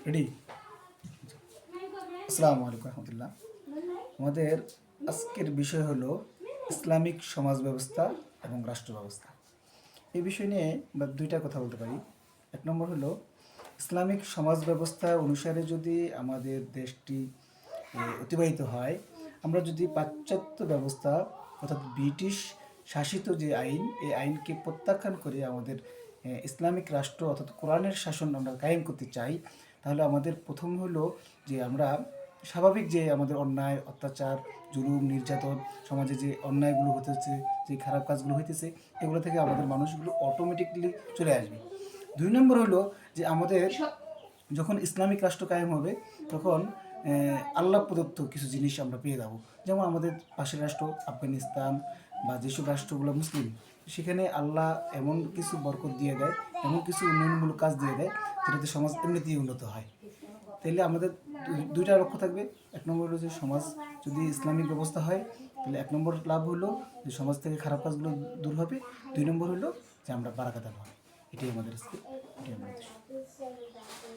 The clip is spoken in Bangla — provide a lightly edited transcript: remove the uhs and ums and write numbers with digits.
রেডি। আসসালামু আলাইকুম রহমতুল্লাহ। আমাদের আজকের বিষয় হলো ইসলামিক সমাজ ব্যবস্থা এবং রাষ্ট্র ব্যবস্থা। এই বিষয় নিয়ে আমরা দুইটা কথা বলতে পারি। এক নম্বর হলো ইসলামিক সমাজ ব্যবস্থা অনুসারে যদি আমাদের দেশটি অতিবাহিত হয়, আমরা যদি পাশ্চাত্য ব্যবস্থা অর্থাৎ ব্রিটিশ শাসিত যে আইন, এই আইনকে প্রত্যাখ্যান করে আমাদের ইসলামিক রাষ্ট্র অর্থাৎ কোরআনের শাসন আমরা কায়েম করতে চাই, তাহলে আমাদের প্রথম হলো যে আমরা স্বাভাবিক যে আমাদের অন্যায় অত্যাচার জুলুম নির্যাতন সমাজে যে অন্যায়গুলো হতেছে, যে খারাপ কাজগুলো হইতেছে, এগুলো থেকে আমাদের মানুষগুলো অটোমেটিকলি চলে আসবে। দুই নম্বর হলো যে আমাদের যখন ইসলামিক রাষ্ট্র কায়েম হবে, তখন আল্লাহ প্রদত্ত কিছু জিনিস আমরা পেয়ে যাবো। যেমন আমাদের পাশের রাষ্ট্র আফগানিস্তান বা যেসব রাষ্ট্রগুলো মুসলিম, সেখানে আল্লাহ এমন কিছু বরকত দিয়ে দেয়, এমন কিছু উন্নয়নমূলক কাজ দিয়ে দেয়, যেটাতে সমাজ এমনিতেই উন্নত হয়। তাইলে আমাদের দুইটা লক্ষ্য থাকবে। এক নম্বর হলো যে সমাজ যদি ইসলামিক ব্যবস্থা হয়, তাহলে এক নম্বর লাভ হলো যে সমাজ থেকে খারাপ কাজগুলো দূর হবে। দুই নম্বর হলো যে আমরা বারাকাতান হবে। এটাই আমাদের আজকে, এটাই আমাদের